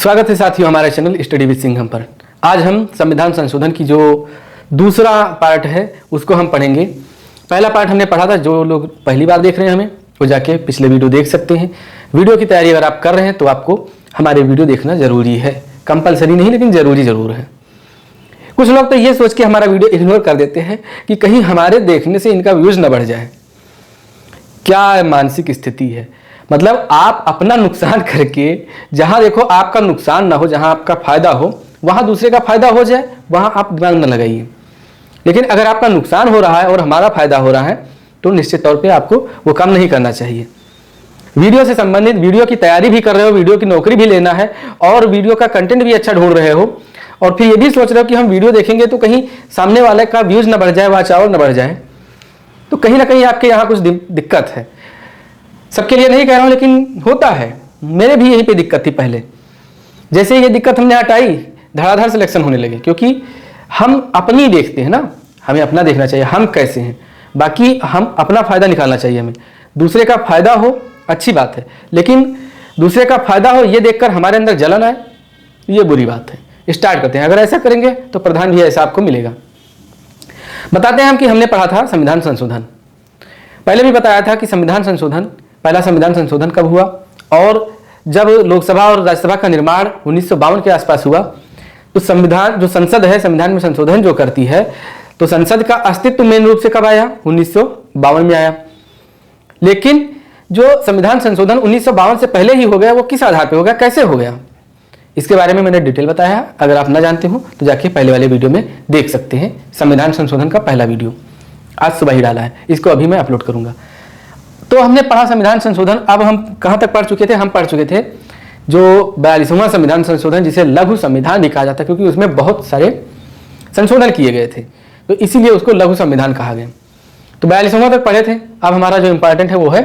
स्वागत है साथियों हमारे चैनल स्टडी विद सिंघम पर। आज हम संविधान संशोधन की जो दूसरा पार्ट है उसको हम पढ़ेंगे। पहला पार्ट हमने पढ़ा था, जो लोग पहली बार देख रहे हैं हमें वो जाके पिछले वीडियो देख सकते हैं। वीडियो की तैयारी अगर आप कर रहे हैं तो आपको हमारे वीडियो देखना जरूरी है, कंपलसरी नहीं लेकिन ज़रूरी ज़रूर है। कुछ लोग तो ये सोच के हमारा वीडियो इग्नोर कर देते हैं कि कहीं हमारे देखने से इनका व्यूज़ न बढ़ जाए। क्या मानसिक स्थिति है, मतलब आप अपना नुकसान करके जहां देखो आपका नुकसान ना हो, जहां आपका फायदा हो वहां दूसरे का फायदा हो जाए, वहां आप दिमाग न लगाइए। लेकिन अगर आपका नुकसान हो रहा है और हमारा फायदा हो रहा है तो निश्चित तौर पे आपको वो काम नहीं करना चाहिए। वीडियो से संबंधित वीडियो की तैयारी भी कर रहे हो, वीडियो की नौकरी भी लेना है और वीडियो का कंटेंट भी अच्छा ढूंढ रहे हो और फिर ये भी सोच रहे हो कि हम वीडियो देखेंगे तो कहीं सामने वाले का व्यूज न बढ़ जाए, वाच आवर न बढ़ जाए, तो कहीं ना कहीं आपके यहाँ कुछ दिक्कत है। सबके लिए नहीं कह रहा हूं लेकिन होता है, मेरे भी यहीं पे दिक्कत थी पहले। जैसे ये दिक्कत हमने हटाई, धड़ाधड़ सिलेक्शन होने लगे, क्योंकि हम अपनी देखते हैं ना, हमें अपना देखना चाहिए हम कैसे हैं, बाकी हम अपना फायदा निकालना चाहिए हमें। दूसरे का फायदा हो अच्छी बात है, लेकिन दूसरे का फायदा हो ये देखकर हमारे अंदर जलन आए ये बुरी बात है। स्टार्ट करते हैं, अगर ऐसा करेंगे तो प्रधान भी ऐसा आपको मिलेगा। बताते हैं हम कि हमने पढ़ा था संविधान संशोधन। पहले भी बताया था कि संविधान संशोधन, पहला संविधान संशोधन कब हुआ और जब लोकसभा और राज्यसभा का निर्माण 1952 के आसपास हुआ तो संविधान जो संसद है, संविधान में संशोधन जो करती है, तो संसद का अस्तित्व मेन रूप से कब आया? 1952 में आया। लेकिन जो संविधान संशोधन 1952 से पहले ही हो गया वो किस आधार पर हो गया, कैसे हो गया, इसके बारे में मैंने डिटेल बताया है। अगर आप ना जानते हो तो जाके पहले वाले वीडियो में देख सकते हैं। संविधान संशोधन का पहला वीडियो आज सुबह ही डाला है, इसको अभी मैं अपलोड करूंगा। तो हमने पढ़ा संविधान संशोधन। अब हम कहाँ तक पढ़ चुके थे? हम पढ़ चुके थे जो 42वां संविधान संशोधन, जिसे लघु संविधान भी कहा जाता है, क्योंकि उसमें बहुत सारे संशोधन किए गए थे तो इसीलिए उसको लघु संविधान कहा गया। तो 42वां तक पढ़े थे। अब हमारा जो इंपॉर्टेंट है वो है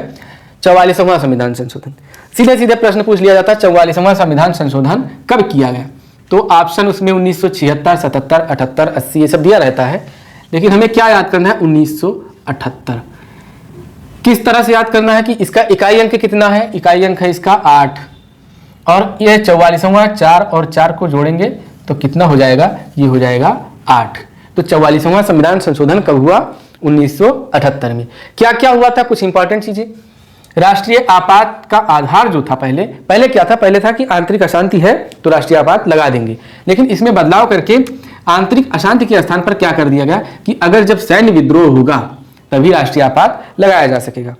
44वां संविधान संशोधन। सीधे सीधे प्रश्न पूछ लिया जाता है 44वां संविधान संशोधन कब किया गया? तो ऑप्शन उसमें 1976, 77, 78, 80 ये सब दिया रहता है, लेकिन हमें क्या याद करना है? 1978। किस तरह से याद करना है कि इसका इकाई अंक कितना है? इकाई अंक है इसका 8 और ये 44वां 4 और 4 को जोड़ेंगे तो कितना हो जाएगा? ये हो जाएगा 8। तो 44वां संविधान संशोधन कब हुआ? 1978 में। क्या क्या हुआ था? कुछ इंपॉर्टेंट चीजें। राष्ट्रीय आपात का आधार जो था पहले क्या था? पहले था कि आंतरिक अशांति है तो राष्ट्रीय आपात लगा देंगे, लेकिन इसमें बदलाव करके आंतरिक अशांति के स्थान पर क्या कर दिया गया कि अगर जब सैन्य विद्रोह होगा तभी राष्ट्रीय आपात लगाया जा सकेगा।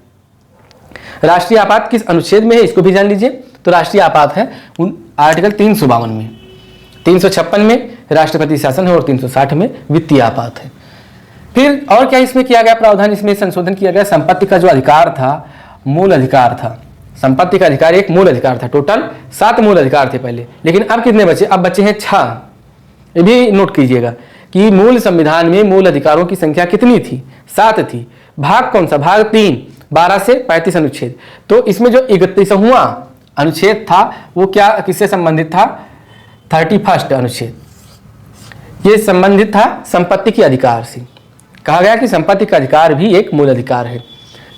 राष्ट्रीय आपात किस अनुच्छेद में है इसको भी जान लीजिए। तो राष्ट्रीय आपात है आर्टिकल 352 में, 356 में राष्ट्रपति शासन है और 360 में वित्तीय आपात है। फिर और क्या इसमें किया गया प्रावधान? इसमें संशोधन किया गया संपत्ति का जो अधिकार था, मूल अधिकार था। संपत्ति का अधिकार एक मूल अधिकार था। टोटल 7 मूल अधिकार थे पहले, लेकिन अब कितने बचे? अब बचे हैं 6। ये भी नोट कीजिएगा कि मूल संविधान में मूल अधिकारों की संख्या कितनी थी? 7 थी। भाग कौन सा? भाग 3, 12 से 35 अनुच्छेद। तो इसमें जो 31वां अनुच्छेद था वो क्या किससे संबंधित था? 31 अनुच्छेद, ये संबंधित था संपत्ति के अधिकार से। कहा गया कि संपत्ति का अधिकार भी एक मूल अधिकार है।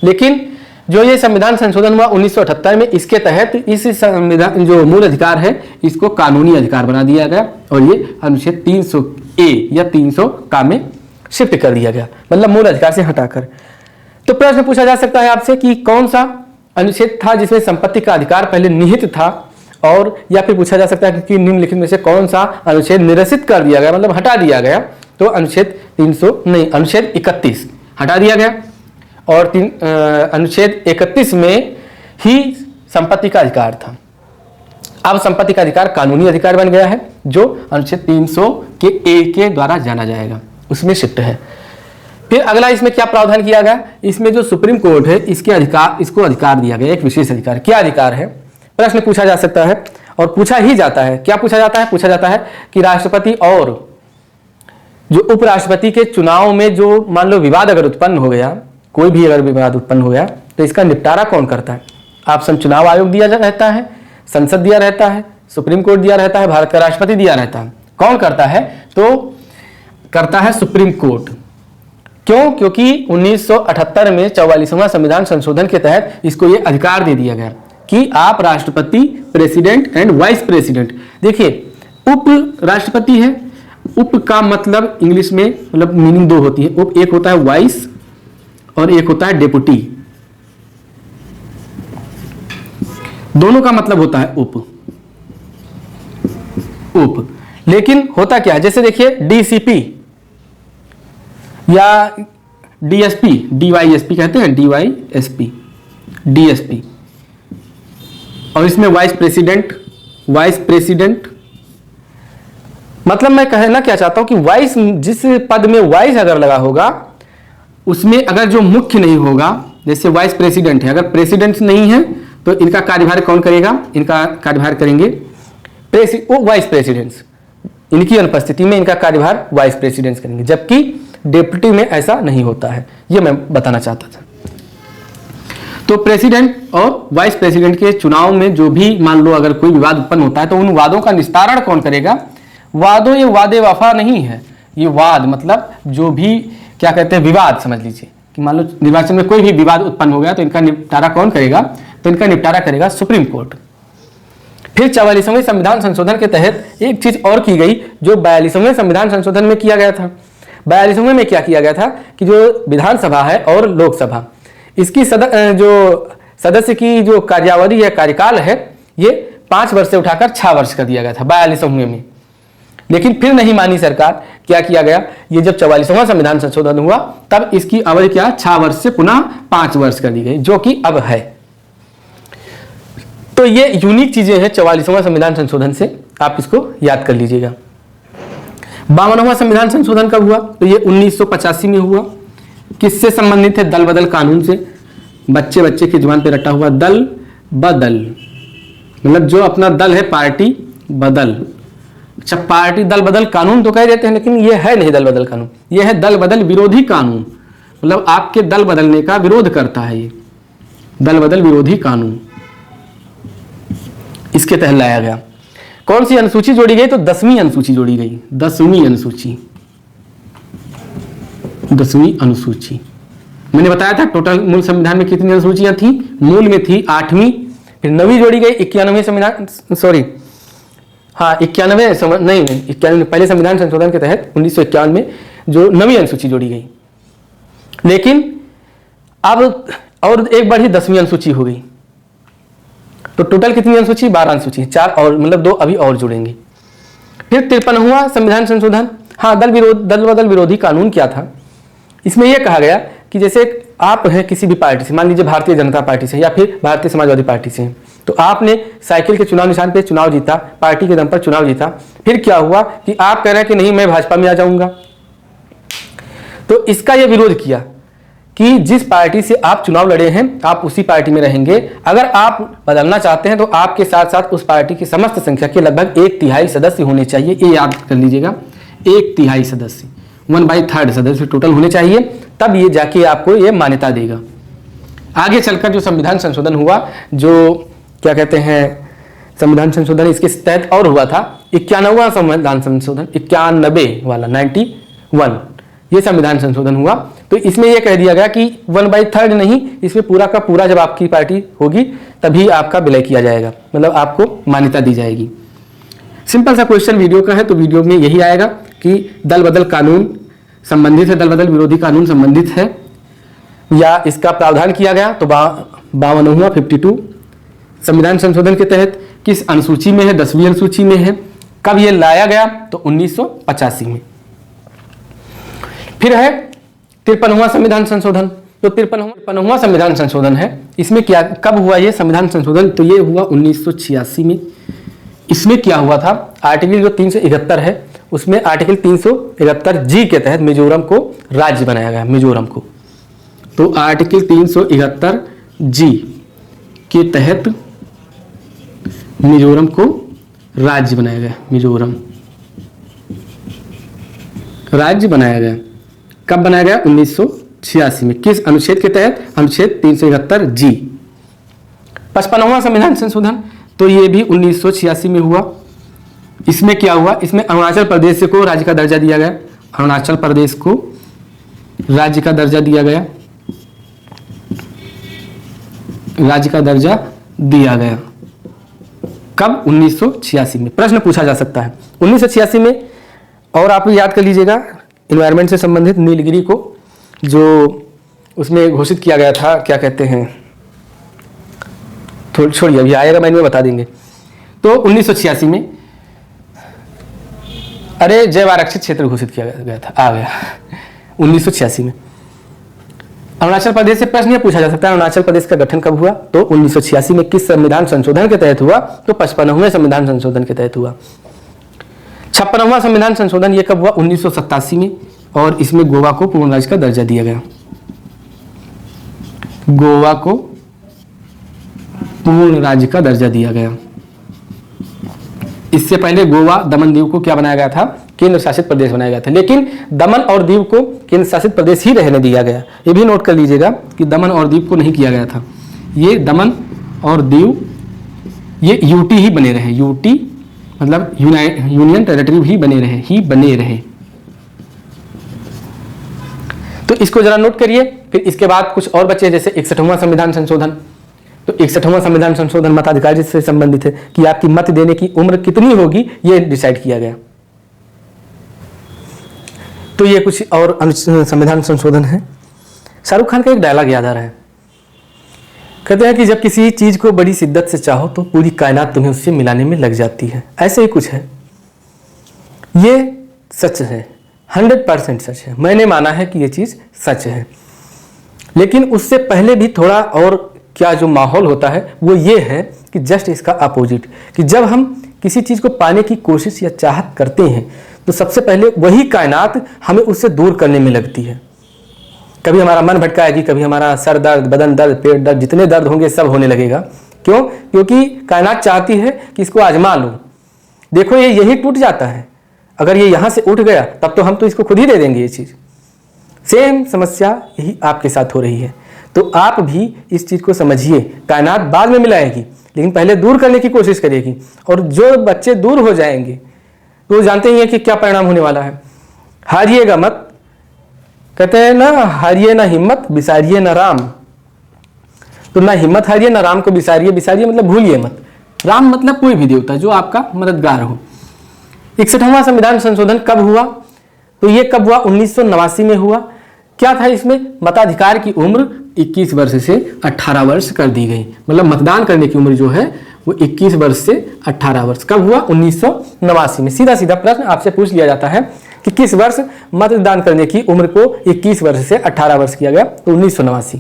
लेकिन जो ये संविधान संशोधन हुआ 1978 में, इसके तहत इस संविधान जो मूल अधिकार है इसको कानूनी अधिकार बना दिया गया और ये अनुच्छेद 300A या 300 का में शिफ्ट कर दिया गया, मतलब मूल अधिकार से हटाकर। तो प्रश्न पूछा जा सकता है आपसे कि कौन सा अनुच्छेद था जिसमें संपत्ति का अधिकार पहले निहित था, और या फिर पूछा जा सकता है कि निम्नलिखित में से कौन सा अनुच्छेद निरसित कर दिया गया, मतलब हटा दिया गया। तो अनुच्छेद 31 हटा दिया गया और अनुच्छेद 31 में ही संपत्ति का अधिकार था। अब संपत्ति का अधिकार कानूनी अधिकार बन गया है, जो अनुच्छेद 300 के ए के द्वारा जाना जाएगा, उसमें शिफ्ट है। फिर अगला इसमें क्या प्रावधान किया गया? इसमें जो सुप्रीम कोर्ट है इसको अधिकार दिया गया, एक विशेष अधिकार। क्या अधिकार है? प्रश्न पूछा जा सकता है और पूछा ही जाता है। क्या पूछा जाता है? पूछा जाता है कि राष्ट्रपति और जो उपराष्ट्रपति के चुनाव में जो मान लो विवाद अगर उत्पन्न हो गया, कोई भी अगर विवाद उत्पन्न हो गया तो इसका निपटारा कौन करता है? ऑप्शन चुनाव आयोग दिया रहता है, संसद दिया रहता है, सुप्रीम कोर्ट दिया रहता है, भारत का राष्ट्रपति दिया रहता है। कौन करता है? तो करता है सुप्रीम कोर्ट। क्यों? क्योंकि 1978 में 44वां संविधान संशोधन के तहत इसको ये अधिकार दे दिया गया कि आप राष्ट्रपति, प्रेसिडेंट एंड वाइस प्रेसिडेंट। देखिए उप राष्ट्रपति है, उप का मतलब इंग्लिश में मतलब मीनिंग दो होती है। उप एक होता है वाइस और एक होता है डेपुटी, दोनों का मतलब होता है उप। उप लेकिन होता क्या है, जैसे देखिए डीसीपी या डीएसपी, डीवाईएसपी कहते हैं, डीवाईएसपी, डीएसपी, और इसमें वाइस प्रेसिडेंट, वाइस प्रेसिडेंट। मतलब मैं कहना क्या चाहता हूं कि वाइस, जिस पद में वाइस अगर लगा होगा उसमें अगर जो मुख्य नहीं होगा, जैसे वाइस प्रेसिडेंट है, अगर प्रेसिडेंट नहीं है तो इनका कार्यभार कौन करेगा, इनका कार्यभार करेंगे वाइस प्रेसिडेंट्स। इनकी अनुपस्थिति में इनका कार्यभार वाइस प्रेसिडेंट्स करेंगे, जबकि डेप्यूटी में ऐसा नहीं होता है। यह मैं बताना चाहता था। तो प्रेसिडेंट और वाइस प्रेसिडेंट के चुनाव में जो भी मान लो अगर कोई विवाद उत्पन्न होता है तो उन वादों का निस्तारण कौन करेगा। वादों, ये वादे वफा नहीं है, ये वाद मतलब जो भी क्या कहते हैं विवाद, समझ लीजिए कि मान लो निर्वाचन में कोई भी विवाद उत्पन्न हो गया तो इनका निपटारा कौन करेगा, तो इनका निपटारा करेगा सुप्रीम कोर्ट। फिर 44वें संविधान संशोधन के तहत एक चीज और की गई जो 42वें संविधान संशोधन में किया गया था। 42वें में क्या किया गया था कि जो विधानसभा है और लोकसभा, इसकी जो सदस्य की जो कार्यावधि है, कार्यकाल है, ये 5 वर्ष से उठाकर 6 वर्ष कर दिया गया था 42वें में। लेकिन फिर नहीं मानी सरकार, क्या किया गया, ये जब 44वां संविधान संशोधन हुआ तब इसकी अवधि क्या 6 वर्ष से पुनः 5 वर्ष कर दी गई, जो कि अब है। तो ये यूनिक चीजें हैं 44वां संविधान संशोधन से, आप इसको याद कर लीजिएगा। 52वां संविधान संशोधन कब हुआ, तो ये 1985 में हुआ। किससे संबंधित है, दल बदल कानून से। बच्चे बच्चे की जुबान पे रटा हुआ दल बदल, मतलब जो अपना दल है पार्टी बदल। अच्छा, पार्टी दल बदल कानून तो कह देते हैं, लेकिन ये है नहीं दल बदल कानून, ये है दल बदल विरोधी कानून। मतलब आपके दल बदलने का विरोध करता है ये दल बदल विरोधी कानून, इसके तहत लाया गया। कौन सी अनुसूची जोड़ी गई, तो 10वीं अनुसूची जोड़ी गई। 10वीं अनुसूची, 10वीं अनुसूची। मैंने बताया था टोटल मूल संविधान में कितनी अनुसूचियां थी, मूल में थी 8वीं, फिर 9वीं जोड़ी गई 91वें संविधान, सॉरी हाँ 91 नहीं 91 पहले संविधान संशोधन के तहत 1951 में जो 9वीं अनुसूची जोड़ी गई। लेकिन अब और एक बढ़ी 10वीं अनुसूची हो गई। तो टोटल कितनी अनुसूची, 12 अनुसूची, 4 और मतलब 2 अभी और जुड़ेंगे। फिर 53वां संविधान संशोधन, हाँ दल बदल विरोधी कानून क्या था, इसमें यह कहा गया कि जैसे आप हैं किसी भी पार्टी से, मान लीजिए भारतीय जनता पार्टी से या फिर भारतीय समाजवादी पार्टी से, तो आपने साइकिल के चुनाव निशान पे चुनाव जीता, पार्टी के दम पर चुनाव जीता। फिर क्या हुआ कि आप कह रहे हैं कि नहीं मैं भाजपा में आ जाऊंगा, तो इसका यह विरोध किया कि जिस पार्टी से आप चुनाव लड़े हैं आप उसी पार्टी में रहेंगे। अगर आप बदलना चाहते हैं तो आपके साथ साथ उस पार्टी की समस्त संख्या के लगभग 1/3 सदस्य होने चाहिए। ये याद कर लीजिएगा, 1/3 सदस्य, 1/3 सदस्य टोटल होने चाहिए, तब ये जाके आपको ये मान्यता देगा। आगे चलकर जो संविधान संशोधन हुआ, जो क्या कहते हैं संविधान संशोधन, इसके तहत और हुआ था 91वां संविधान संशोधन, 91 वाला 91, ये संविधान संशोधन हुआ। तो इसमें यह कह दिया गया कि 1/3 नहीं, इसमें पूरा का पूरा जब आपकी पार्टी होगी तभी आपका विलय किया जाएगा, मतलब आपको मान्यता दी जाएगी। सिंपल सा क्वेश्चन वीडियो का है, तो वीडियो में यही आएगा कि दल बदल कानून संबंधित है, दल बदल विरोधी कानून संबंधित है या इसका प्रावधान किया गया। तो 52वां 52 संविधान संशोधन के तहत किस अनुसूची में है, 10वीं अनुसूची में है। कब यह लाया गया, तो 1985 में। फिर है 53वां संविधान संशोधन, तो 53वां संविधान संशोधन है। इसमें क्या, कब हुआ ये संविधान संशोधन, तो ये हुआ 1986 में। इसमें क्या हुआ था, आर्टिकल जो 371 है उसमें आर्टिकल 371 जी के तहत मिजोरम को राज्य बनाया गया, मिजोरम को। तो आर्टिकल 371 जी के तहत मिजोरम को राज्य बनाया गया, मिजोरम राज्य बनाया गया। कब बनाया गया, 1986 में। किस अनुच्छेद के तहत, अनुच्छेद 371 जी। 55वां संविधान संशोधन, तो ये भी 1986 में हुआ। इसमें क्या हुआ, इसमें अरुणाचल प्रदेश को राज्य का दर्जा दिया गया, अरुणाचल प्रदेश को राज्य का दर्जा दिया गया, राज्य का दर्जा दिया गया। कब? 1986 में। प्रश्न पूछा जा सकता है 1986 में। और आप याद कर लीजिएगा इन्वायरमेंट से संबंधित नीलगिरी को जो उसमें घोषित किया गया था, क्या कहते हैं, थोड़ी छोड़िए अभी आएगा माइंड में बता देंगे। तो 1986 में अरे जैव आरक्षित क्षेत्र घोषित किया गया था, आ गया 1986 में। अरुणाचल प्रदेश से प्रश्न यह पूछा जा सकता है अरुणाचल प्रदेश का गठन कब हुआ? तो 1986 में। किस संविधान संशोधन के तहत हुआ? तो 55वें संविधान संशोधन के तहत हुआ। 56वां संविधान संशोधन ये कब हुआ? 1987 में। और इसमें गोवा को पूर्ण राज्य का दर्जा दिया गया। गोवा को पूर्ण राज्य का दर्जा दिया गया। इससे पहले गोवा दमन दीव को क्या बनाया गया था? केंद्र शासित प्रदेश बनाया गया था। लेकिन दमन और दीव को केंद्र शासित प्रदेश ही रहने दिया गया। ये भी नोट कर लीजिएगा कि दमन और दीव को नहीं किया गया था। ये दमन और दीव ये यूटी ही बने रहे। यूटी मतलब यूनियन टेरिटरी ही बने रहे। तो इसको जरा नोट करिए। फिर इसके बाद कुछ और बचे, जैसे 61वां संविधान संशोधन। तो 61वां संविधान संशोधन मताधिकार से संबंधित है कि आपकी मत देने की उम्र कितनी होगी, ये डिसाइड किया गया। तो ये कुछ और संविधान संशोधन है। शाहरुख खान का एक डायलॉग याद आ रहा है, कहते हैं कि जब किसी चीज को बड़ी शिद्दत से चाहो तो पूरी कायनात तुम्हें उससे मिलाने में लग जाती है। ऐसे ही कुछ है। ये सच है, 100% सच है। मैंने माना है कि ये चीज सच है। लेकिन उससे पहले भी थोड़ा और क्या जो माहौल होता है वो ये है कि जस्ट इसका अपोजिट, कि जब हम किसी चीज को पाने की कोशिश या चाहत करते हैं तो सबसे पहले वही कायनात हमें उससे दूर करने में लगती है। कभी हमारा मन भटकाएगी, कभी हमारा सर दर्द, बदन दर्द, पेट दर्द, जितने दर्द होंगे सब होने लगेगा। क्यों? क्योंकि कायनात चाहती है कि इसको आजमा लो। देखो ये यही टूट जाता है, अगर ये यहां से उठ गया तब तो हम तो इसको खुद ही दे देंगे। ये चीज सेम समस्या यही आपके साथ हो रही है। तो आप भी इस चीज को समझिए, कायनात बाद में मिलाएगी लेकिन पहले दूर करने की कोशिश करेगी। और जो बच्चे दूर हो जाएंगे तो जानते ही हैं कि क्या परिणाम होने वाला है। हारिएगा मत, कहते हैं ना, हारिए ना हिम्मत, बिसारिए ना राम। तो ना हिम्मत हारिए, ना राम को बिसारिए। बिसारिए मतलब भूलिए मत। राम मतलब कोई भी देवता जो आपका मददगार हो। 61वां संविधान संशोधन कब हुआ? तो ये कब हुआ? 1989 में हुआ। क्या था इसमें? मताधिकार की उम्र 21 वर्ष से 18 वर्ष कर दी गई। मतलब मतदान करने की उम्र जो है वो 21 वर्ष से 18 वर्ष। कब हुआ? 1989 में। सीधा सीधा प्रश्न आपसे पूछ लिया जाता है कि किस वर्ष मतदान करने की उम्र को 21 वर्ष से 18 वर्ष किया गया? तो 1989।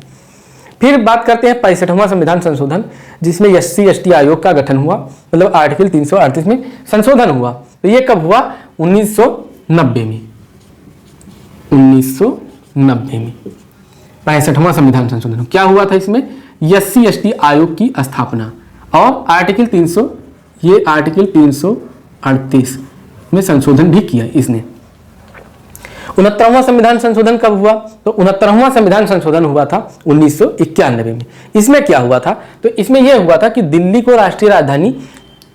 फिर बात करते हैं 65वां संविधान संशोधन, जिसमें SC/ST आयोग का गठन हुआ। मतलब आर्टिकल 338 में संशोधन हुआ। तो ये कब हुआ? 1990 में। 1990 में 65वां संविधान संशोधन। क्या हुआ था इसमें? SC/ST आयोग की स्थापना और आर्टिकल 338 में संशोधन भी किया इसने। 69वां संविधान संशोधन कब हुआ? तो 69वां संविधान संशोधन हुआ था 1991 में। इसमें क्या हुआ था? तो इसमें यह हुआ था कि दिल्ली को राष्ट्रीय राजधानी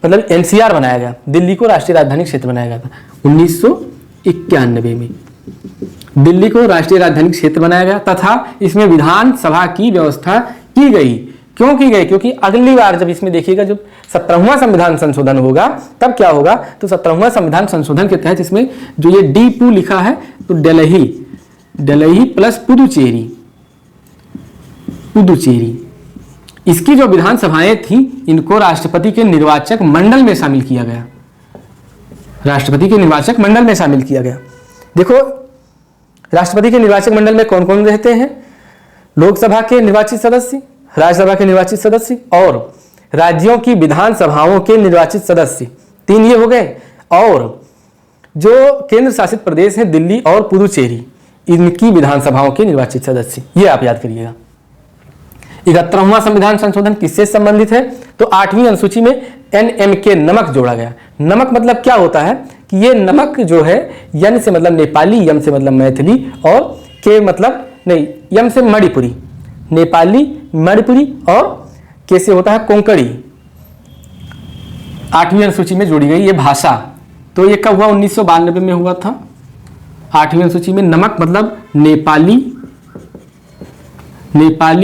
मतलब NCR बनाया गया। दिल्ली को राष्ट्रीय राजधानी क्षेत्र बनाया गया था 1991 में। दिल्ली को राष्ट्रीय राजधानी क्षेत्र बनाया गया तथा इसमें विधानसभा की व्यवस्था की गई। क्यों की गई? क्योंकि अगली बार जब इसमें देखिएगा जब 17वां संविधान संशोधन होगा तब क्या होगा? तो 17वां संविधान संशोधन के तहत इसमें जो ये D2 लिखा है तो दिल्ली प्लस पुदुचेरी, इसकी जो विधानसभाएं थी इनको राष्ट्रपति के निर्वाचक मंडल में शामिल किया गया। राष्ट्रपति के निर्वाचक मंडल में शामिल किया गया। देखो राष्ट्रपति के निर्वाचक मंडल में कौन कौन रहते हैं? लोकसभा के निर्वाचित सदस्य, राज्यसभा के निर्वाचित सदस्य और राज्यों की विधानसभाओं के निर्वाचित सदस्य। 3 ये हो गए। और जो केंद्र शासित प्रदेश हैं दिल्ली और पुदुचेरी, इनकी विधानसभाओं के निर्वाचित सदस्य। ये आप याद करिएगा। 71वां संविधान संशोधन किससे संबंधित है? तो 8वीं अनुसूची में NMK नमक जोड़ा गया। नमक मतलब क्या होता है कि ये नमक जो है N से मतलब नेपाली, M से मतलब मैथिली और K मतलब नहीं, M से मणिपुरी, नेपाली, मणिपुरी और K से होता है कोंकणी। 8वीं अनुसूची में जोड़ी गई ये भाषा। तो ये कब हुआ? 1992 में हुआ था। 8वीं अनुसूची में नमक मतलब नेपाली,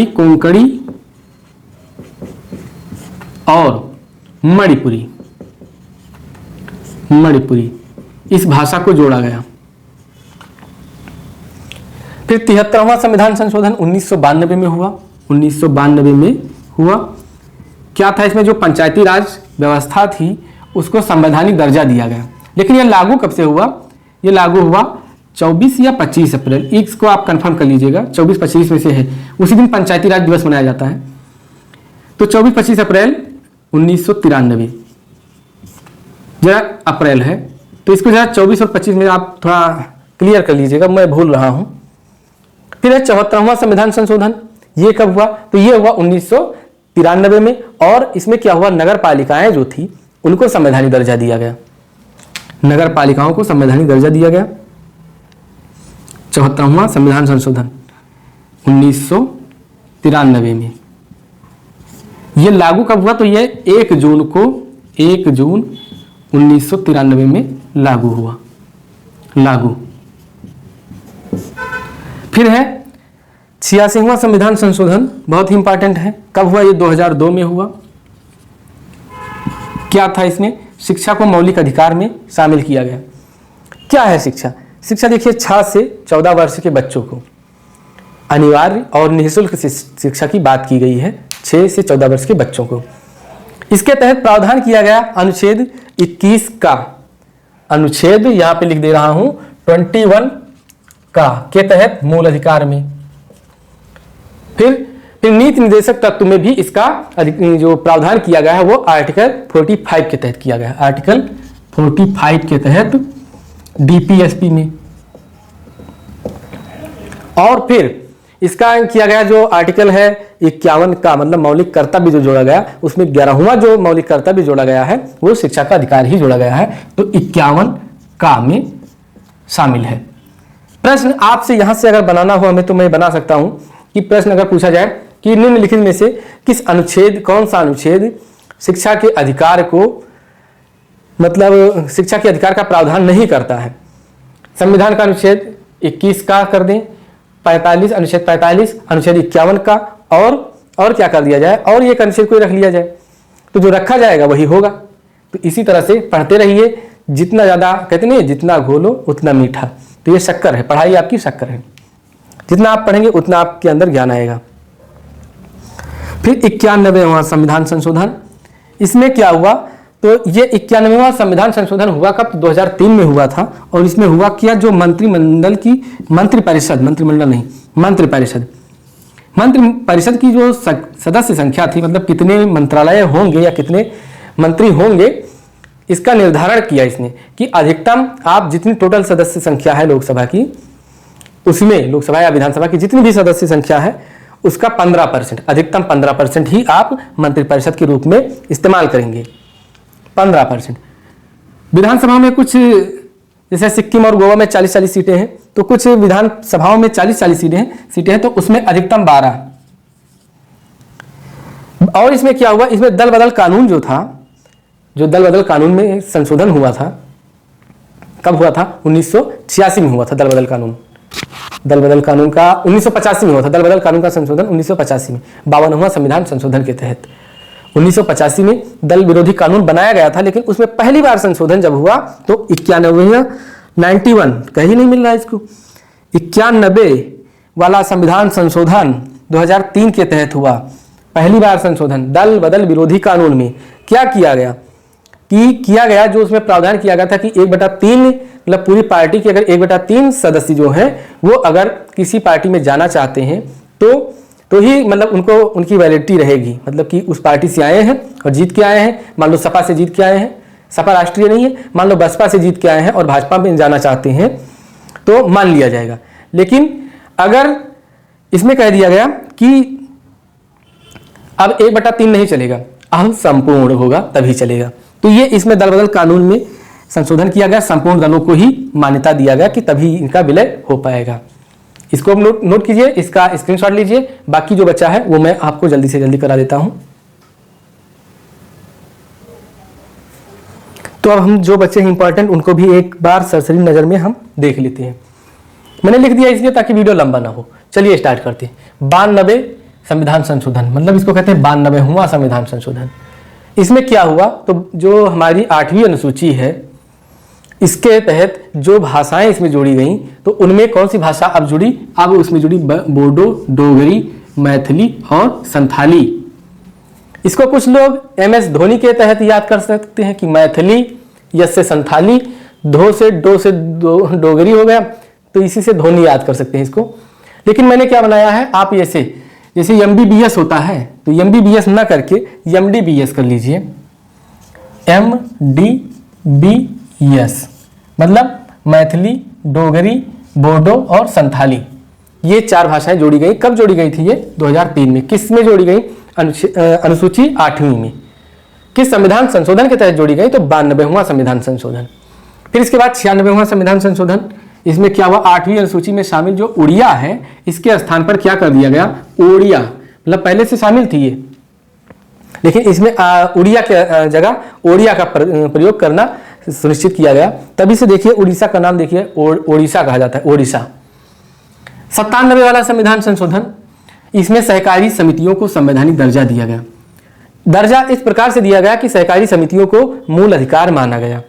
कोंकणी और मणिपुरी इस भाषा को जोड़ा गया। फिर 73वां संविधान संशोधन 1992 में हुआ। 1992 में हुआ क्या था, इसमें जो पंचायती राज व्यवस्था थी उसको संवैधानिक दर्जा दिया गया। लेकिन यह लागू कब से हुआ, यह लागू हुआ 24 या 25 अप्रैल, इसको आप कंफर्म कर लीजिएगा, 24-25 में से है। उसी दिन पंचायती राज दिवस मनाया जाता है। तो 24-25 अप्रैल 1993 जरा अप्रैल है, तो इसको जरा 24 और 25 में आप थोड़ा क्लियर कर लीजिएगा, मैं भूल रहा हूं। फिर है 74वां संविधान संशोधन, ये कब हुआ, तो ये हुआ 1993 में। और इसमें क्या हुआ, नगर पालिकाएं जो थी उनको संवैधानिक दर्जा दिया गया, नगर पालिकाओं को संवैधानिक दर्जा दिया गया। 74वां संविधान संशोधन 1993 में। ये लागू कब हुआ, तो ये 1 जून 1993 में लागू हुआ, लागू। फिर है 86वां संविधान संशोधन, बहुत ही इंपॉर्टेंट है। कब हुआ, ये 2002 में हुआ। क्या था इसमें, शिक्षा को मौलिक अधिकार में शामिल किया गया। क्या है शिक्षा, शिक्षा देखिए 6 से 14 वर्ष के बच्चों को अनिवार्य और निःशुल्क शिक्षा की बात की गई है, 6 से 14 वर्ष के बच्चों को। इसके तहत प्रावधान किया गया अनुच्छेद 21 का, अनुच्छेद यहां पे लिख दे रहा हूं 21 का के तहत मूल अधिकार में। फिर नीति निर्देशक तत्व में भी इसका जो प्रावधान किया गया है वो आर्टिकल 45 के तहत किया गया है, आर्टिकल 45 के तहत डीपीएसपी में। और फिर इसका किया गया जो आर्टिकल है 51 का, मतलब मौलिक कर्तव्य जो जोड़ा गया, उसमें 11वां जो मौलिक कर्तव्य जोड़ा गया है वो शिक्षा का अधिकार ही जोड़ा गया है, तो 51 का में शामिल है। प्रश्न आपसे यहां से अगर बनाना हो हमें, तो मैं बना सकता हूं कि प्रश्न अगर पूछा जाए कि निम्नलिखित में से किस अनुच्छेद, कौन सा अनुच्छेद शिक्षा के अधिकार को, मतलब शिक्षा के अधिकार का प्रावधान नहीं करता है। संविधान का अनुच्छेद 21 का कर दें, 45 अनुच्छेद 45, अनुच्छेद 51 का, और क्या कर दिया जाए, और एक अनुच्छेद कोई रख लिया जाए, तो जो रखा जाएगा वही होगा। तो इसी तरह से पढ़ते रहिए, जितना ज़्यादा कहते नहीं जितना घोलो उतना मीठा, तो ये शक्कर है, पढ़ाई आपकी शक्कर है, जितना आप पढ़ेंगे उतना आपके अंदर ज्ञान आएगा। फिर 91वां संविधान संशोधन, इसमें क्या हुआ, तो ये 91वां संविधान संशोधन हुआ कब, 2003 में हुआ था। और इसमें हुआ क्या, जो मंत्रिमंडल की मंत्रिपरिषद, मंत्रिमंडल नहीं मंत्रिपरिषद की जो सदस्य संख्या थी, मतलब कितने मंत्रालय होंगे या कितने मंत्री होंगे, इसका निर्धारण किया इसने कि अधिकतम आप जितनी टोटल सदस्य संख्या है लोकसभा की, उसमें लोकसभा या विधानसभा की जितनी भी सदस्य संख्या है उसका 15%, अधिकतम 15% ही आप मंत्रिपरिषद के रूप में इस्तेमाल करेंगे, 15%। विधानसभा में कुछ जैसे सिक्किम और गोवा में 40-40 सीटें हैं, तो कुछ विधानसभाओं में 40-40 सीटें हैं, तो उसमें अधिकतम 12। और इसमें क्या हुआ, इसमें दल बदल कानून जो था, जो दल बदल कानून में संशोधन हुआ था, कब हुआ था, 1986 में हुआ था दल बदल कानून। दल बदल कानून का 1985 में हुआ था, दल बदल कानून का संशोधन 1985 में, 52वां संविधान संशोधन के तहत 1985 में दल विरोधी कानून बनाया गया था। लेकिन उसमें पहली बार संशोधन जब हुआ तो 91 कहीं नहीं मिल रहा है इसको, 91 वाला संविधान संशोधन 2003 के तहत हुआ पहली बार संशोधन दल बदल विरोधी कानून में। क्या किया गया कि जो उसमें प्रावधान किया गया था कि 1/3 मतलब पूरी पार्टी के अगर 1/3 सदस्य जो हैं वो अगर किसी पार्टी में जाना चाहते हैं तो ही मतलब उनको उनकी वैलिडिटी रहेगी, मतलब कि उस पार्टी से आए हैं और जीत के आए हैं, मान लो सपा से जीत के आए हैं, सपा राष्ट्रीय नहीं है, मान लो बसपा से जीत के आए हैं और भाजपा में जाना चाहते हैं तो मान लिया जाएगा। लेकिन अगर इसमें कह दिया गया कि अब 1/3 नहीं चलेगा, अब संपूर्ण होगा तभी चलेगा, तो ये इसमें दल बदल कानून में संशोधन किया गया, संपूर्ण दलों को ही मान्यता दिया गया कि तभी इनका विलय हो पाएगा। इसको नोट कीजिए, इसका स्क्रीनशॉट लीजिए, बाकी जो बचा है वो मैं आपको जल्दी से जल्दी करा देता हूं। तो अब हम जो बच्चे हैं इंपॉर्टेंट उनको भी एक बार सरसरी नजर में हम देख लेते हैं। मैंने लिख दिया इसलिए ताकि वीडियो लंबा ना हो। चलिए स्टार्ट करते हैं। 92 संविधान संशोधन, मतलब इसको कहते हैं 92वां संविधान संशोधन। इसमें क्या हुआ, तो जो हमारी 8वीं अनुसूची है इसके तहत जो भाषाएं इसमें जोड़ी गई, तो उनमें कौन सी भाषा अब जुड़ी, अब उसमें जुड़ी बोडो, डोगरी, मैथिली और संथाली। इसको कुछ लोग MS धोनी के तहत याद कर सकते हैं कि मैथिली, यस से संथाली, धो से डोगरी हो गया, तो इसी से धोनी याद कर सकते हैं इसको। लेकिन मैंने क्या बनाया है, आप जैसे MBBS होता है तो MBBS ना करके MDBS कर लीजिए। MDBS मतलब मैथिली, डोगरी, बोडो और संथाली, ये 4 भाषाएं जोड़ी गई। कब जोड़ी गई थी ये? 2003 में। किस में जोड़ी गई? अनुसूची 8वीं में। किस संविधान संशोधन के तहत जोड़ी गई? तो 92वां संविधान संशोधन। फिर इसके बाद 96वां संविधान संशोधन। इसमें क्या हुआ, 8वीं अनुसूची में शामिल जो उड़िया है इसके स्थान पर क्या कर दिया गया, ओडिया। मतलब पहले से शामिल थी ये, लेकिन इसमें उड़िया के जगह ओडिया का प्रयोग करना सुनिश्चित किया गया। तभी से देखिए उड़ीसा का नाम देखिए ओडिशा कहा जाता है, ओडिशा। 97 वाला संविधान संशोधन, इसमें सहकारी समितियों को संवैधानिक दर्जा दिया गया। दर्जा इस प्रकार से दिया गया कि सहकारी समितियों को मूल अधिकार माना गया।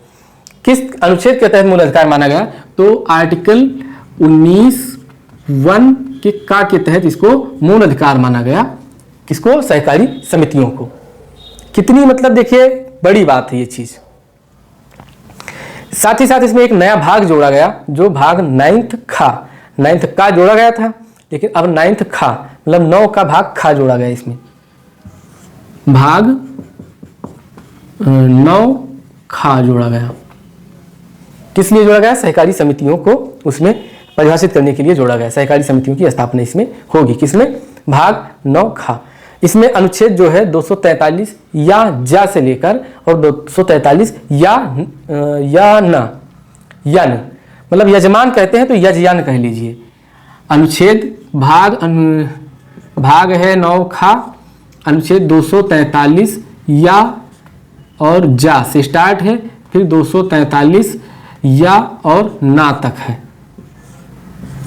किस अनुच्छेद के तहत मूल अधिकार माना गया? तो आर्टिकल 19(1) के तहत इसको मूल अधिकार माना गया। किसको? सहकारी समितियों को। कितनी मतलब देखिए बड़ी बात है ये चीज। साथ ही साथ इसमें एक नया भाग जोड़ा गया, जो भाग 9th का जोड़ा गया था, लेकिन अब 9th खा मतलब 9 का भाग खा जोड़ा गया। इसमें भाग 9 खा जोड़ा गया। किस लिए जोड़ा गया? सहकारी समितियों को उसमें परिभाषित करने के लिए जोड़ा गया। सहकारी समितियों की स्थापना इसमें होगी। किसमें? भाग 9 खा। इसमें अनुच्छेद जो है 243 या जा से लेकर और 243 या न मतलब यजमान कहते हैं तो यजयान कह लीजिए। अनुच्छेद भाग है 9 खा, अनुच्छेद 243 या और जा से स्टार्ट है, फिर 243 या और ना तक है।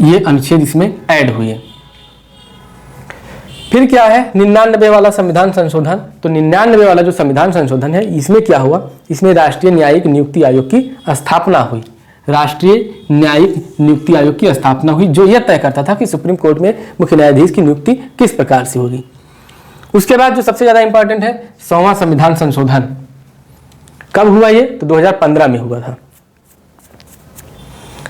ये अनुच्छेद इसमें ऐड हुए। फिर क्या है? 99 वाला संविधान संशोधन। तो 99 वाला जो संविधान संशोधन है, इसमें क्या हुआ? इसमें राष्ट्रीय न्यायिक नियुक्ति आयोग की स्थापना हुई। राष्ट्रीय न्यायिक नियुक्ति आयोग की स्थापना हुई, जो यह तय करता था कि सुप्रीम कोर्ट में मुख्य न्यायाधीश की नियुक्ति किस प्रकार से होगी। उसके बाद जो सबसे ज्यादा इंपॉर्टेंट है 100वां संविधान संशोधन। कब हुआ ये? तो 2015 में हुआ था।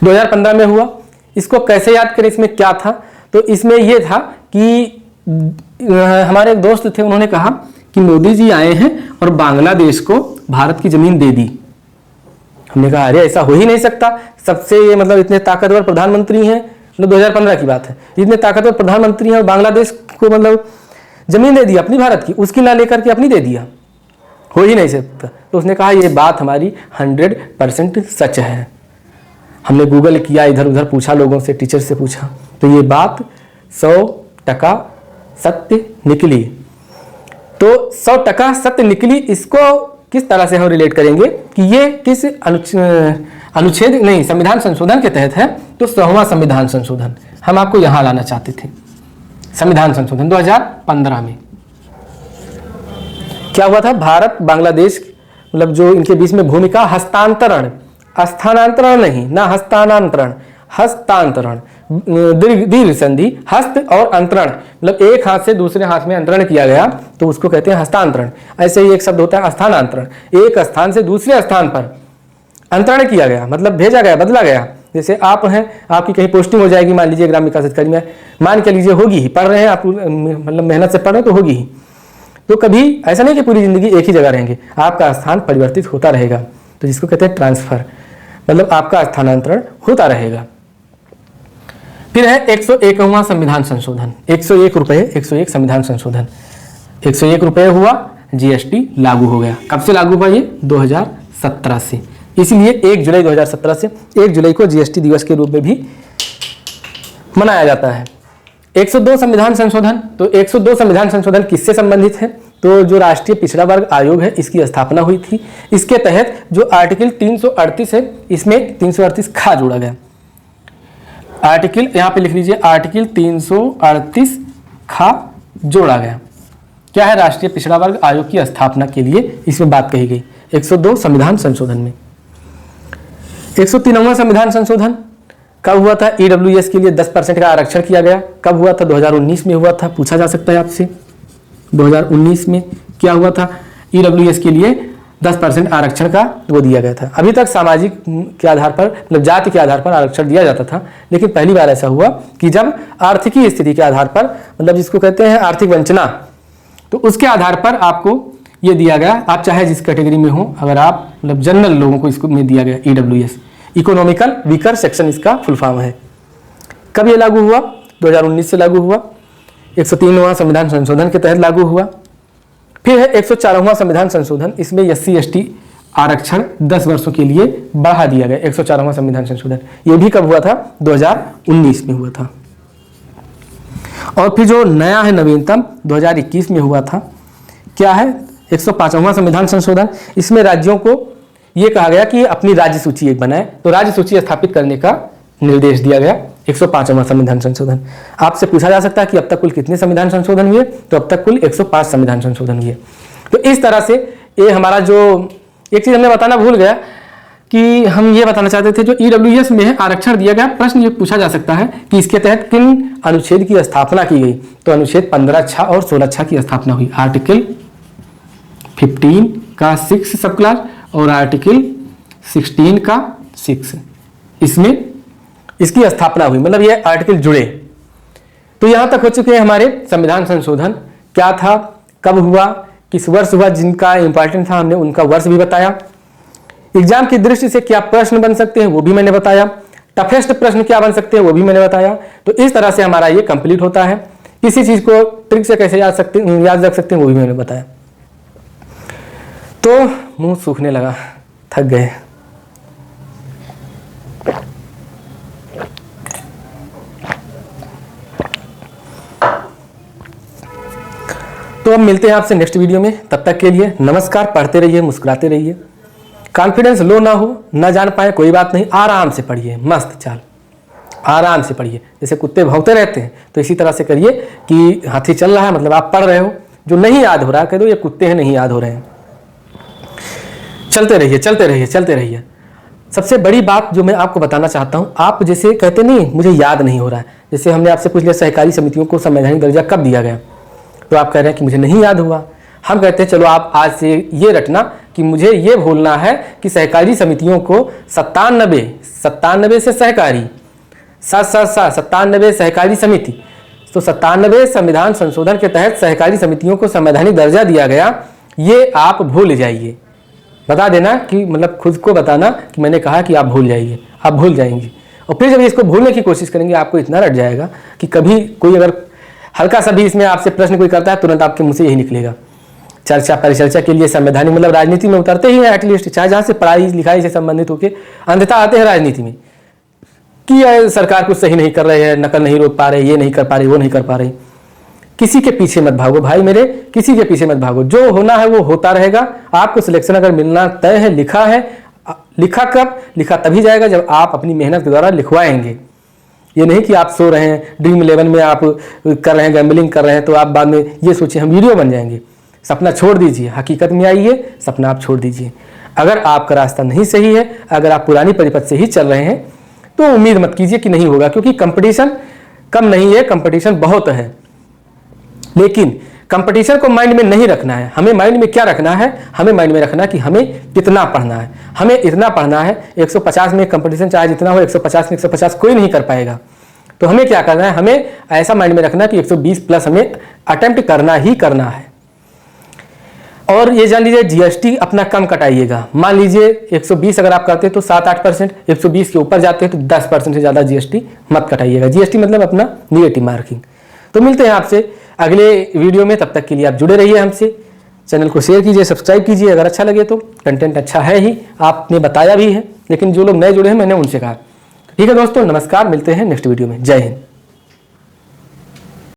2015 में हुआ। इसको कैसे याद करें? इसमें क्या था? तो इसमें यह था कि हमारे एक दोस्त थे, उन्होंने कहा कि मोदी जी आए हैं और बांग्लादेश को भारत की जमीन दे दी। हमने कहा अरे ऐसा हो ही नहीं सकता, सबसे मतलब इतने ताकतवर प्रधानमंत्री हैं, मतलब 2015 की बात है, इतने ताकतवर प्रधानमंत्री हैं और बांग्लादेश को मतलब जमीन दे दी अपनी भारत की, उसकी ना लेकर के अपनी दे दिया, हो ही नहीं सकता। तो उसने कहा ये बात हमारी 100% सच है। हमने गूगल किया, इधर उधर पूछा, लोगों से, टीचर से पूछा, तो ये बात 100% सत्य निकली। तो 100% सत्य निकली। इसको किस तरह से हम रिलेट करेंगे कि ये किस अनुच्छेद नहीं संविधान संशोधन के तहत है? तो 100वां संविधान संशोधन हम आपको यहां लाना चाहते थे। संविधान संशोधन 2015 में क्या हुआ था? भारत बांग्लादेश मतलब जो इनके बीच में भूमिका हस्तांतरण, स्थानांतरण नहीं ना, हस्तांतरण, हस्तांतरण, दीर्घ संधि, हस्त और अंतरण, मतलब एक हाथ से दूसरे हाथ में अंतरण किया गया तो उसको कहते हैं हस्तांतरण। ऐसे ही एक शब्द होता है स्थानांतरण, एक स्थान से दूसरे स्थान पर अंतरण किया गया, मतलब भेजा गया, बदला गया। जैसे आप हैं, आपकी कहीं पोस्टिंग हो जाएगी, मान लीजिए ग्राम विकास अधिकारी में, मान के लीजिए होगी ही, पढ़ रहे हैं आप, मतलब मेहनत से पढ़ रहे हैं तो होगी ही। तो कभी ऐसा नहीं कि पूरी जिंदगी एक ही जगह रहेंगे, आपका स्थान परिवर्तित होता रहेगा, तो जिसको कहते हैं ट्रांसफर, मतलब आपका स्थानांतरण होता रहेगा। फिर है 101वां संविधान संशोधन। 101 रुपये, 101 संविधान संशोधन, 101 रुपये हुआ, जीएसटी लागू हो गया। कब से लागू हुआ ये? 2017 से। इसलिए 1 जुलाई 2017 से 1 जुलाई को जीएसटी दिवस के रूप में भी मनाया जाता है। 102 संविधान संशोधन। तो 102 संविधान संशोधन किससे संबंधित है? तो जो राष्ट्रीय पिछड़ा वर्ग आयोग है, इसकी स्थापना हुई थी। इसके तहत जो आर्टिकल 338 है, इसमें 338 खा जोड़ा गया। आर्टिकल यहाँ पे लिख लीजिए, आर्टिकल 338 खा जोड़ा गया। क्या है राष्ट्रीय पिछड़ा वर्ग आयोग की स्थापना के लिए इसमें बात कही गई। 102 संविधान संशोधन में। 103वां संविधान संशोधन कब हुआ था? ईडब्ल्यूएस के लिए 10% का आरक्षण किया गया। कब हुआ था? 2019 में हुआ था। पूछा जा सकता है आपसे 2019 में क्या हुआ था? ईडब्ल्यूएस के लिए 10% आरक्षण का वो दिया गया था। अभी तक सामाजिक के आधार पर मतलब जाति के आधार पर आरक्षण दिया जाता था, लेकिन पहली बार ऐसा हुआ कि जब आर्थिकी स्थिति के आधार पर मतलब जिसको कहते हैं आर्थिक वंचना, तो उसके आधार पर आपको ये दिया गया। आप चाहे जिस कैटेगरी में हो, अगर आप मतलब जनरल लोगों को इसको में दिया गया ईडब्ल्यूएस, इकोनॉमिकल वीकर सेक्शन इसका फुल फॉर्म है। कब ये लागू हुआ? 2019 से लागू हुआ। 103वां संविधान संशोधन के तहत लागू हुआ। फिर है 104वां संविधान संशोधन, इसमें SC/ST आरक्षण 10 वर्षों के लिए बढ़ा दिया गया। 104वां संविधान संशोधन ये भी कब हुआ था? 2019 में हुआ था। और फिर जो नया है नवीनतम 2021 में हुआ था, क्या है? 105वां संविधान संशोधन। इसमें राज्यों को ये कहा गया कि अपनी राज्य सूची एक बनाए, तो राज्य सूची स्थापित करने का निर्देश दिया गया। 105वां संविधान संशोधन। आपसे पूछा जा सकता है कि अब तक कुल कितने संविधान संशोधन हुए? तो अब तक कुल 105 संविधान संशोधन हुए। तो इस तरह से ये हमारा जो एक चीज़ हमने बताना भूल गया कि हम ये बताना चाहते थे, जो ईडब्ल्यूएस में आरक्षण दिया गया, प्रश्न ये पूछा जा सकता है कि इसके तहत किन अनुच्छेद की स्थापना की गई? तो अनुच्छेद 15(6) और 16(6) की स्थापना हुई। आर्टिकल 15 का 6 सब क्लास और आर्टिकल 16 का 6, इसमें इसकी स्थापना हुई, मतलब ये आर्टिकल जुड़े। तो यहां तक हो चुके हैं हमारे संविधान संशोधन। क्या था, कब हुआ, किस वर्ष हुआ, जिनका इंपॉर्टेंट था हमने उनका वर्ष भी बताया। एग्जाम की दृष्टि से क्या प्रश्न बन सकते हैं वो भी मैंने बताया। टफेस्ट प्रश्न क्या बन सकते हैं वो भी मैंने बताया। तो इस तरह से हमारा ये कंप्लीट होता है। किसी चीज को ट्रिक से कैसे याद रख सकते हैं वो भी मैंने बताया। तो मुंह सूखने लगा, थक गए। तो अब मिलते हैं आपसे नेक्स्ट वीडियो में। तब तक के लिए नमस्कार। पढ़ते रहिए, मुस्कुराते रहिए। कॉन्फिडेंस लो ना हो, ना जान पाए कोई बात नहीं, आराम से पढ़िए, मस्त चाल, आराम से पढ़िए। जैसे कुत्ते भौंकते रहते हैं तो इसी तरह से करिए कि हाथी चल रहा है, मतलब आप पढ़ रहे हो। जो नहीं याद हो रहा है कह दो ये कुत्ते हैं, नहीं याद हो रहे हैं। चलते रहिए, चलते रहिए, चलते रहिए। सबसे बड़ी बात जो मैं आपको बताना चाहता हूँ, आप जैसे कहते नहीं मुझे याद नहीं हो रहा है, जैसे हमने आपसे पूछ लिया सहकारी समितियों को संवैधानिक दर्जा कब दिया गया, तो आप कह रहे हैं कि मुझे नहीं याद हुआ। हम कहते हैं चलो आप आज से ये रटना कि मुझे ये भूलना है कि सहकारी समितियों को 97 से सहकारी 97 सहकारी समिति, तो 97 संविधान संशोधन के तहत सहकारी समितियों को संवैधानिक दर्जा दिया गया। ये आप भूल जाइए, बता देना कि मतलब खुद को बताना कि मैंने कहा कि आप भूल जाइए, आप भूल जाएंगे। और फिर जब इसको भूलने की कोशिश करेंगे आपको इतना रट जाएगा कि कभी कोई अगर हल्का सा भी इसमें आपसे प्रश्न कोई करता है तुरंत आपके मुंह से यही निकलेगा। चर्चा परिचर्चा के लिए संवैधानिक मतलब राजनीति में उतरते ही हैं एटलीस्ट, चाहे जहाँ से पढ़ाई लिखाई से संबंधित होकर अंधता आते हैं राजनीति में कि सरकार कुछ सही नहीं कर रहे हैं, नकल नहीं रोक पा रहे, ये नहीं कर पा रहे, वो नहीं कर पा रहे। किसी के पीछे मत भागो भाई मेरे, किसी के पीछे मत भागो। जो होना है वो होता रहेगा। आपको सिलेक्शन अगर मिलना तय है, लिखा है, लिखा कब, लिखा तभी जाएगा जब आप अपनी मेहनत के द्वारा लिखवाएंगे। ये नहीं कि आप सो रहे हैं, ड्रीम 11 में आप कर रहे हैं, गैम्बलिंग कर रहे हैं, तो आप बाद में ये सोचिए हम वीडियो बन जाएंगे। सपना छोड़ दीजिए, हकीकत में आइए, सपना आप छोड़ दीजिए। अगर आपका रास्ता नहीं सही है, अगर आप पुरानी परिपथ से ही चल रहे हैं, तो उम्मीद मत कीजिए कि नहीं होगा, क्योंकि कंपटीशन कम नहीं है, कंपटीशन बहुत है। लेकिन कंपटीशन को माइंड में नहीं रखना है। हमें माइंड में क्या रखना है, हमें माइंड में रखना है कि हमें कितना पढ़ना है, हमें इतना पढ़ना है। 150 में कंपटीशन चाहे जितना हो, 150 में 150 कोई नहीं कर पाएगा। तो हमें क्या करना है, हमें ऐसा माइंड में रखना है कि 120 प्लस हमें अटेम्प्ट करना ही करना है। और ये जान लीजिए जीएसटी अपना कम कटाइएगा। मान लीजिए 120 अगर आप करते हैं तो 7-8%, 120 के ऊपर जाते हैं तो 10% से ज़्यादा जीएसटी मत कटाइएगा। जीएसटी मतलब अपना निगेटिव मार्किंग। तो मिलते हैं आपसे अगले वीडियो में, तब तक के लिए आप जुड़े रहिए हमसे। चैनल को शेयर कीजिए, सब्सक्राइब कीजिए अगर अच्छा लगे तो। कंटेंट अच्छा है ही, आपने बताया भी है, लेकिन जो लोग नए जुड़े हैं मैंने उनसे कहा। ठीक है दोस्तों, नमस्कार, मिलते हैं नेक्स्ट वीडियो में। जय हिंद।